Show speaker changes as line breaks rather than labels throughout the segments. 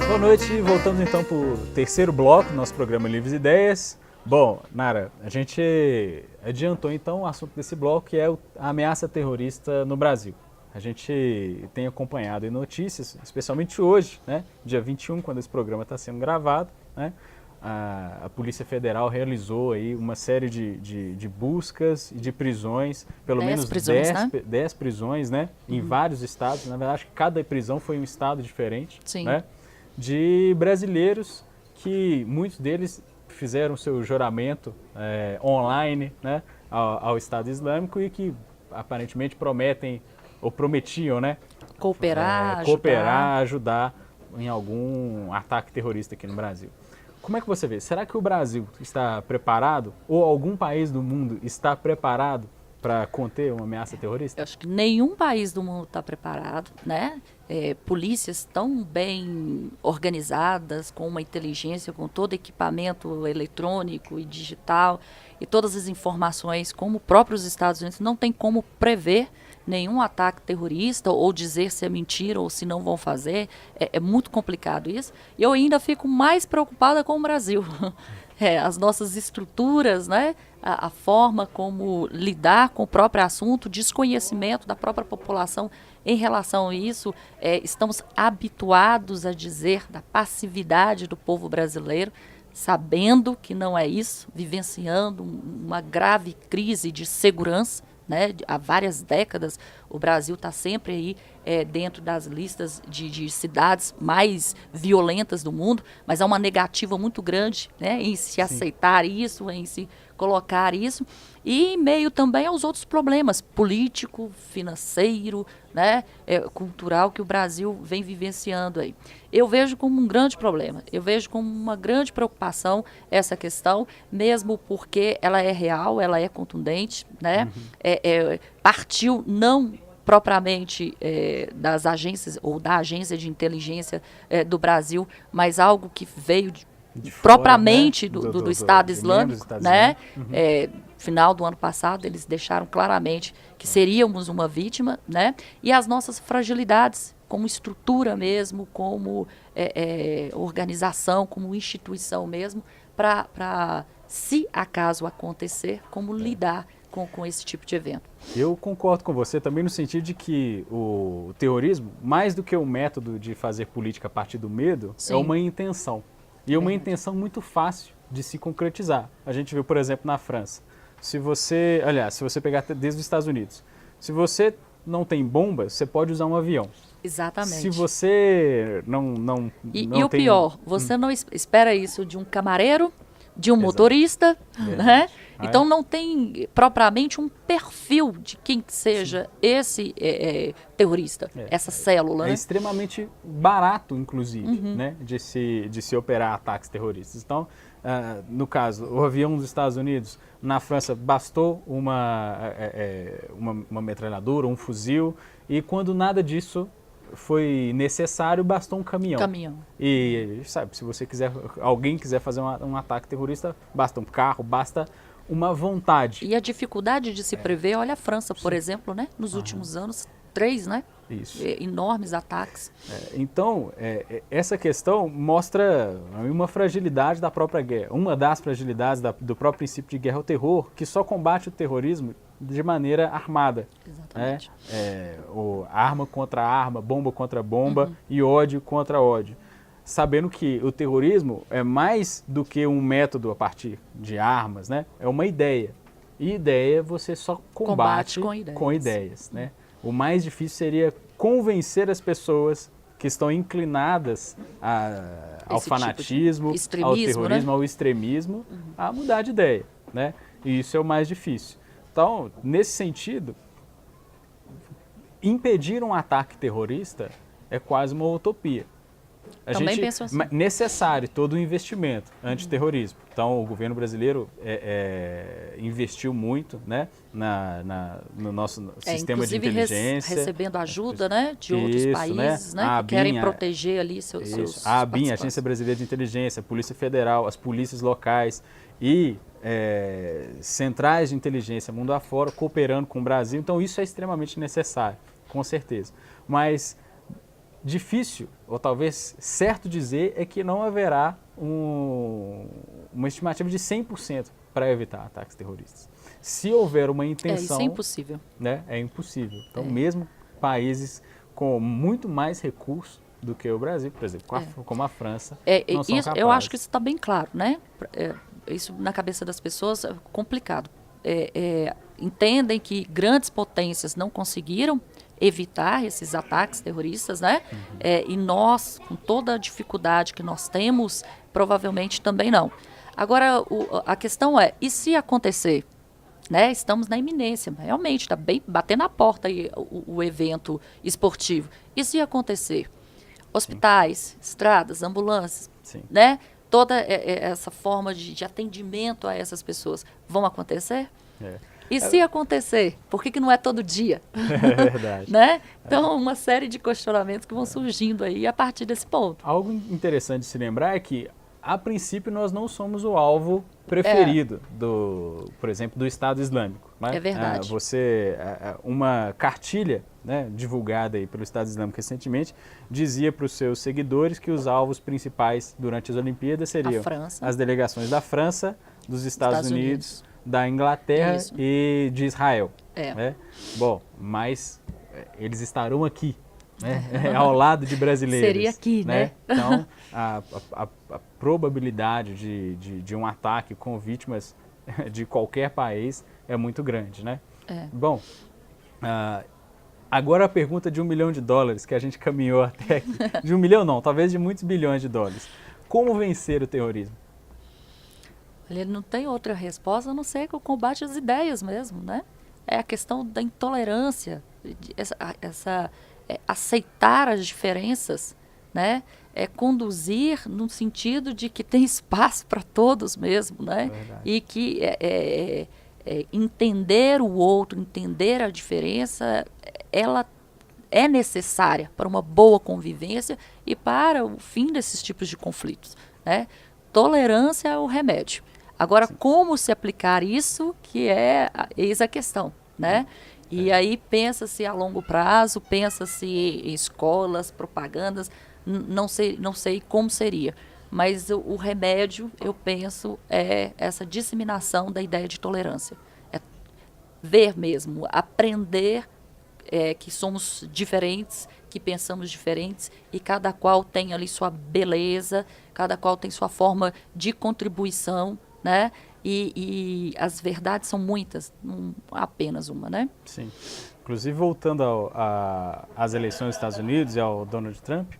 Boa noite, voltamos então para o terceiro bloco do nosso programa Livres Ideias. Bom, Nara, a gente adiantou então o assunto desse bloco, que é a ameaça terrorista no Brasil. A gente tem acompanhado em notícias, especialmente hoje, né, dia 21, quando esse programa está sendo gravado, né, a Polícia Federal realizou aí uma série de buscas e de prisões, pelo menos 10 prisões, né, em vários estados. Na verdade, acho que cada prisão foi um estado diferente, né, de brasileiros que muitos deles fizeram seu juramento online, né, ao Estado Islâmico e que aparentemente prometem ou prometiam, né,
cooperar,
ajudar em algum ataque terrorista aqui no Brasil. Como é que você vê? Será que o Brasil está preparado ou algum país do mundo está preparado para conter uma ameaça terrorista?
Eu acho que nenhum país do mundo está preparado, né? Polícias tão bem organizadas, com uma inteligência, com todo equipamento eletrônico e digital e todas as informações, como próprios Estados Unidos, não tem como prever nenhum ataque terrorista ou dizer se é mentira ou se não vão fazer. É muito complicado isso. E eu ainda fico mais preocupada com o Brasil. As nossas estruturas, né? A forma como lidar com o próprio assunto, desconhecimento da própria população em relação a isso. Estamos habituados a dizer da passividade do povo brasileiro, sabendo que não é isso, vivenciando uma grave crise de segurança, né? Há várias décadas o Brasil está sempre aí dentro das listas de cidades mais violentas do mundo, mas há uma negativa muito grande, né, em se aceitar isso, em se colocar isso, e em meio também aos outros problemas político, financeiro, né, cultural que o Brasil vem vivenciando aí. Eu vejo como um grande problema, eu vejo como uma grande preocupação essa questão, mesmo porque ela é real, ela é contundente, né, partiu não propriamente das agências ou da agência de inteligência do Brasil, mas algo que veio propriamente, né, do Estado Islâmico, né? Final do ano passado eles deixaram claramente que seríamos uma vítima, né? E as nossas fragilidades como estrutura mesmo, como organização, como instituição mesmo, para se acaso acontecer, como lidar com esse tipo de evento.
Eu concordo com você também no sentido de que o terrorismo, mais do que um método de fazer política a partir do medo, é uma intenção. E é uma intenção muito fácil de se concretizar. A gente viu, por exemplo, na França. Se você pegar desde os Estados Unidos, se você não tem bombas, você pode usar um avião.
Exatamente.
Se você não
e
tem...
o pior, você não espera isso de um camareiro, de um motorista, né? Então não tem propriamente um perfil de quem seja esse terrorista, essa célula.
É extremamente barato, inclusive, né, de se operar ataques terroristas. Então, no caso, o avião dos Estados Unidos, na França, bastou uma metralhadora, um fuzil, e quando nada disso foi necessário, bastou um caminhão. E, sabe, se você alguém quiser fazer um ataque terrorista, basta um carro, basta uma vontade.
E a dificuldade de se prever, olha a França, por exemplo, né? Nos últimos anos, 3, né?
Isso.
Enormes ataques.
Então, essa questão mostra uma fragilidade da própria guerra. Uma das fragilidades do próprio princípio de guerra é o terror, que só combate o terrorismo de maneira armada.
Exatamente.
Arma contra arma, bomba contra bomba e ódio contra ódio. Sabendo que o terrorismo é mais do que um método a partir de armas, né? É uma ideia. E ideia você só combate com ideias, né? O mais difícil seria convencer as pessoas que estão inclinadas ao fanatismo,
tipo
ao terrorismo, né? Ao extremismo, a mudar de ideia, né? E isso é o mais difícil. Então, nesse sentido, impedir um ataque terrorista é quase uma utopia.
Também penso assim.
Necessário todo o investimento antiterrorismo. Então, o governo brasileiro investiu muito, né, no nosso sistema de inteligência.
Recebendo ajuda, né, de outros países, né, que querem proteger ali seus
A ABIN, a Agência Brasileira de Inteligência, a Polícia Federal, as polícias locais e centrais de inteligência mundo afora cooperando com o Brasil, então isso é extremamente necessário, com certeza. Mas difícil, ou talvez certo dizer, é que não haverá uma estimativa de 100% para evitar ataques terroristas. Se houver uma intenção...
Isso é impossível.
Né, é impossível. Então, mesmo países com muito mais recursos do que o Brasil, por exemplo, como a França, não são capazes.
Eu acho que isso está bem claro, né? Isso na cabeça das pessoas é complicado. Entendem que grandes potências não conseguiram evitar esses ataques terroristas, né? E nós, com toda a dificuldade que nós temos, provavelmente também não. Agora, a questão é, e se acontecer? Né? Estamos na iminência, realmente, está bem batendo na porta aí o evento esportivo. E se acontecer? Hospitais, estradas, ambulâncias, né? Toda essa forma de atendimento a essas pessoas vão acontecer? E se acontecer, por que não é todo dia?
É verdade.
Né? Então, uma série de questionamentos que vão surgindo aí a partir desse ponto.
Algo interessante de se lembrar é que, a princípio, nós não somos o alvo preferido, por exemplo, do Estado Islâmico. Né?
É verdade.
Uma cartilha, né, divulgada aí pelo Estado Islâmico recentemente, dizia para os seus seguidores que os alvos principais durante as Olimpíadas seriam as delegações da França, dos Estados Unidos, da Inglaterra e de Israel. Né? Bom, mas eles estarão aqui, né? Ao lado de brasileiros.
Seria aqui, né?
Então, a probabilidade de um ataque com vítimas de qualquer país é muito grande, né? Bom, agora a pergunta de $1 milhão que a gente caminhou até aqui. De 1 milhão não, talvez de muitos bilhões de dólares. Como vencer o terrorismo?
Ele não tem outra resposta a não ser que o combate às ideias mesmo, né? É a questão da intolerância, aceitar as diferenças, né? Conduzir no sentido de que tem espaço para todos mesmo, né? E que entender o outro, entender a diferença, ela é necessária para uma boa convivência e para o fim desses tipos de conflitos, né? Tolerância é o remédio. Agora, como se aplicar isso, que eis a questão, né? E aí pensa-se a longo prazo, pensa-se em escolas, propagandas, não sei como seria. Mas o remédio, eu penso, é essa disseminação da ideia de tolerância. É ver mesmo, aprender que somos diferentes, que pensamos diferentes e cada qual tem ali sua beleza, cada qual tem sua forma de contribuição, né? E as verdades são muitas, não apenas uma, né?
Sim. Inclusive, voltando às eleições dos Estados Unidos e ao Donald Trump,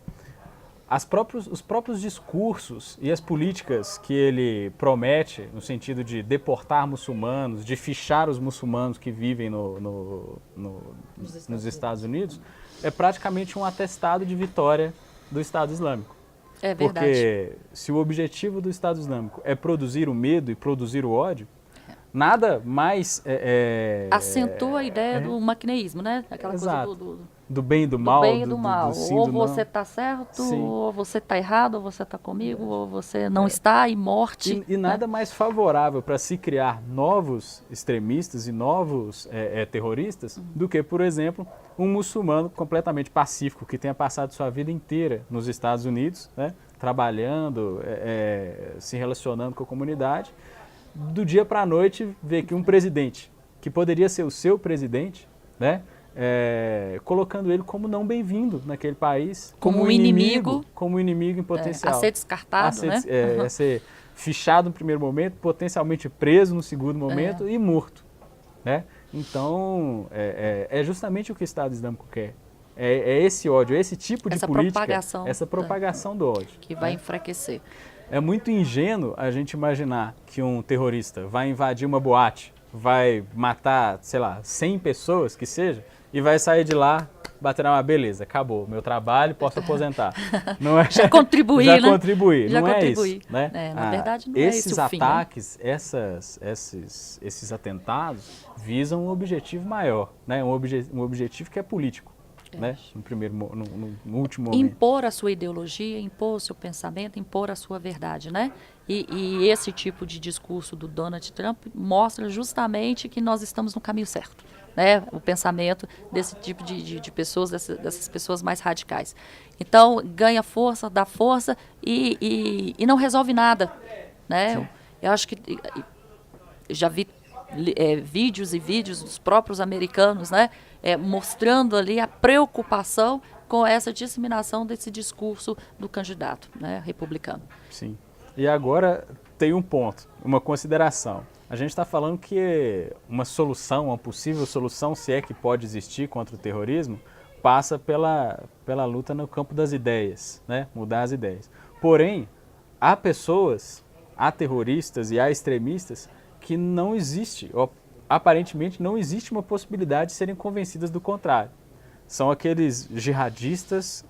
os próprios discursos e as políticas que ele promete, no sentido de deportar muçulmanos, de fichar os muçulmanos que vivem nos Estados Unidos, é praticamente um atestado de vitória do Estado Islâmico.
É verdade.
Porque se o objetivo do Estado Islâmico é produzir o medo e produzir o ódio, nada mais...
acentua a ideia do maquineísmo, né? Aquela coisa
do bem e do mal.
Do bem e do mal.
Sim,
ou
do
você
não.
está certo, ou você está errado, ou você está comigo, ou você não está, e morte.
E nada mais favorável para se criar novos extremistas e novos terroristas do que, por exemplo, um muçulmano completamente pacífico que tenha passado sua vida inteira nos Estados Unidos, né, trabalhando, se relacionando com a comunidade, do dia para a noite ver que um presidente, que poderia ser o seu presidente, né, colocando ele como não bem-vindo naquele país, como um inimigo em potencial.
A ser descartado, né?
A ser fichado no primeiro momento, potencialmente preso no segundo momento e morto, né? Então, é justamente o que o Estado Islâmico quer. Esse ódio, esse tipo de política, essa propagação do ódio.
Que vai enfraquecer.
É muito ingênuo a gente imaginar que um terrorista vai invadir uma boate, vai matar, sei lá, 100 pessoas, que seja, e vai sair de lá, bater uma beleza, acabou, meu trabalho, posso aposentar. Não é,
já contribuí,
já
né?
contribuí,
já
não
contribuí.
É isso. Né?
Na verdade, não é esse o fim,
ataques, né? Esses atentados visam um objetivo maior, né? Um objetivo que é político. né? No último momento.
Impor a sua ideologia, impor o seu pensamento, impor a sua verdade, né? E esse tipo de discurso do Donald Trump mostra justamente que nós estamos no caminho certo, né? O pensamento desse tipo de pessoas, dessas pessoas mais radicais. Então, ganha força, dá força e não resolve nada, né?
Sim.
Eu acho que já vi vídeos e vídeos dos próprios americanos, né? Mostrando ali a preocupação com essa disseminação desse discurso do candidato, né, republicano.
Sim. E agora tem um ponto, uma consideração. A gente está falando que uma solução, uma possível solução, se é que pode existir contra o terrorismo, passa pela luta no campo das ideias, né? Mudar as ideias. Porém, há pessoas, há terroristas e há extremistas que não existe, ou aparentemente não existe uma possibilidade de serem convencidas do contrário. São aqueles jihadistas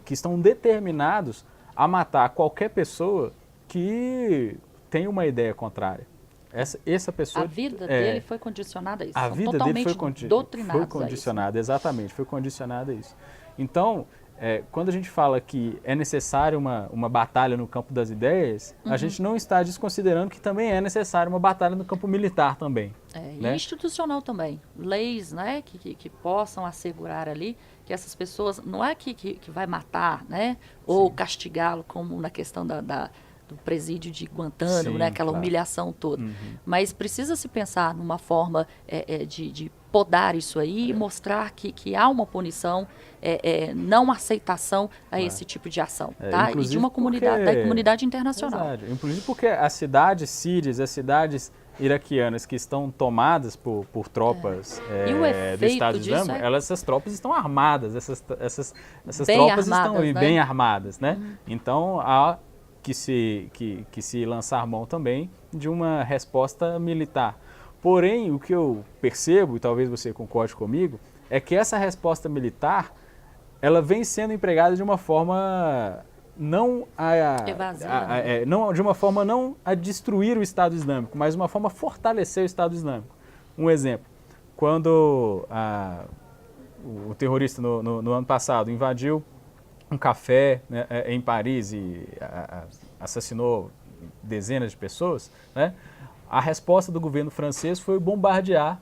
que estão determinados a matar qualquer pessoa que tem uma ideia contrária. Essa pessoa...
A vida dele foi condicionada a isso.
A
São
vida
totalmente
dele
doutrinados
foi condicionada, exatamente, foi condicionada a isso. Então, quando a gente fala que é necessário uma batalha no campo das ideias, a gente não está desconsiderando que também é necessário uma batalha no campo militar também.
E institucional também. Leis, né, que possam assegurar ali que essas pessoas, não é que vai matar, né, ou castigá-lo, como na questão do presídio de Guantánamo,
Sim,
né, aquela
claro.
humilhação toda. Mas precisa se pensar numa forma de podar isso aí e mostrar que há uma punição, não aceitação a esse tipo de ação, tá? E de uma comunidade, da comunidade internacional.
Exato. Inclusive porque as cidades sírias, as cidades iraquianas que estão tomadas por tropas
E o
do
efeito
Estado
disso
Islâmico, essas tropas estão armadas, essas
Bem
tropas
armadas,
estão
né?
bem armadas, né? Então há que se lançar mão também de uma resposta militar. Porém, o que eu percebo, e talvez você concorde comigo, é que essa resposta militar, ela vem sendo empregada de uma forma não
Evasiva,
não de uma forma não a destruir o Estado Islâmico, mas uma forma a fortalecer o Estado Islâmico. Um exemplo, quando o terrorista no ano passado invadiu um café, né, em Paris e assassinou dezenas de pessoas, né, a resposta do governo francês foi bombardear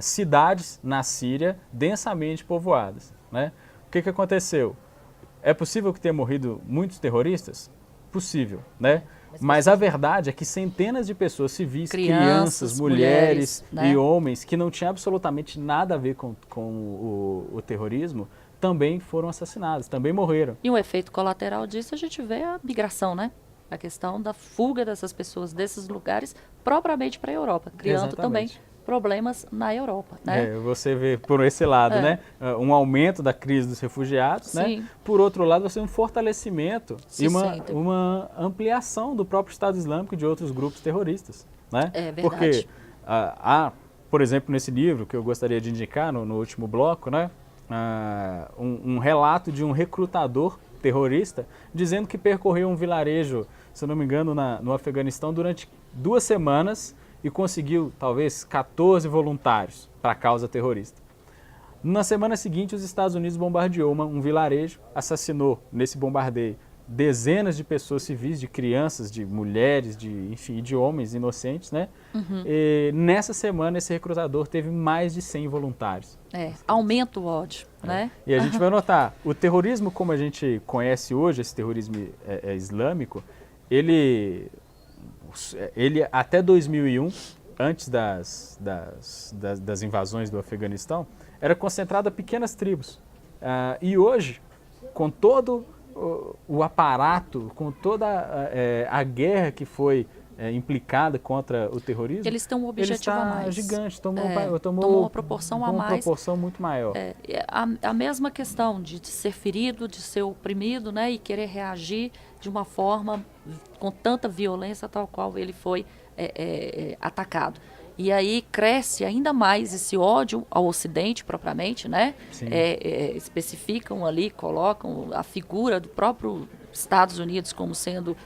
cidades na Síria densamente povoadas, né? O que aconteceu? É possível que tenha morrido muitos terroristas? Possível, né? Mas a verdade é que centenas de pessoas civis, crianças, mulheres, né, e homens que não tinham absolutamente nada a ver com o terrorismo também foram assassinados, também morreram.
E um efeito colateral disso a gente vê a migração, né? A questão da fuga dessas pessoas desses lugares propriamente para a Europa, criando
Exatamente.
também problemas na Europa, né?
Você vê por esse lado, né? Um aumento da crise dos refugiados,
Sim.
né? Por outro lado, você tem um fortalecimento
Se
e
sente.
uma ampliação do próprio Estado Islâmico e de outros grupos terroristas, né?
É verdade.
Porque há, por exemplo, nesse livro que eu gostaria de indicar no último bloco, né? Um relato de um recrutador terrorista dizendo que percorreu um vilarejo, se eu não me engano, no Afeganistão durante 2 semanas e conseguiu talvez 14 voluntários para a causa terrorista. Na semana seguinte, os Estados Unidos bombardeou um vilarejo, assassinou nesse bombardeio dezenas de pessoas civis, de crianças, de mulheres, enfim, de homens inocentes, né? E nessa semana, esse recrutador teve mais de 100 voluntários.
Aumenta o ódio, né?
E a gente vai notar, o terrorismo como a gente conhece hoje, esse terrorismo islâmico, ele até 2001, antes das invasões do Afeganistão, era concentrado a pequenas tribos. E hoje, com todo o aparato, com toda a guerra que foi implicada contra o terrorismo,
eles têm um objetivo a mais.
Gigante, tomou
uma proporção a mais.
Uma proporção muito maior.
A mesma questão de ser ferido, de ser oprimido, né, e querer reagir de uma forma com tanta violência tal qual ele foi atacado. E aí cresce ainda mais esse ódio ao Ocidente propriamente, né? Especificam ali, colocam a figura do próprio Estados Unidos como sendo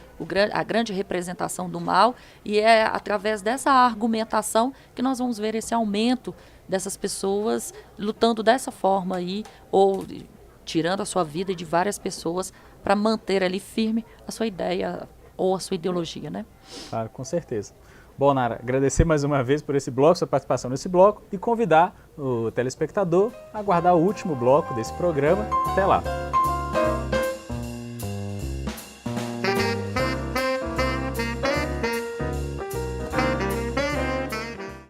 a grande representação do mal, e é através dessa argumentação que nós vamos ver esse aumento dessas pessoas lutando dessa forma aí, ou tirando a sua vida de várias pessoas para manter ali firme a sua ideia ou a sua ideologia, né?
Claro, com certeza. Bom, Nara, agradecer mais uma vez por esse bloco, sua participação nesse bloco e convidar o telespectador a aguardar o último bloco desse programa. Até lá!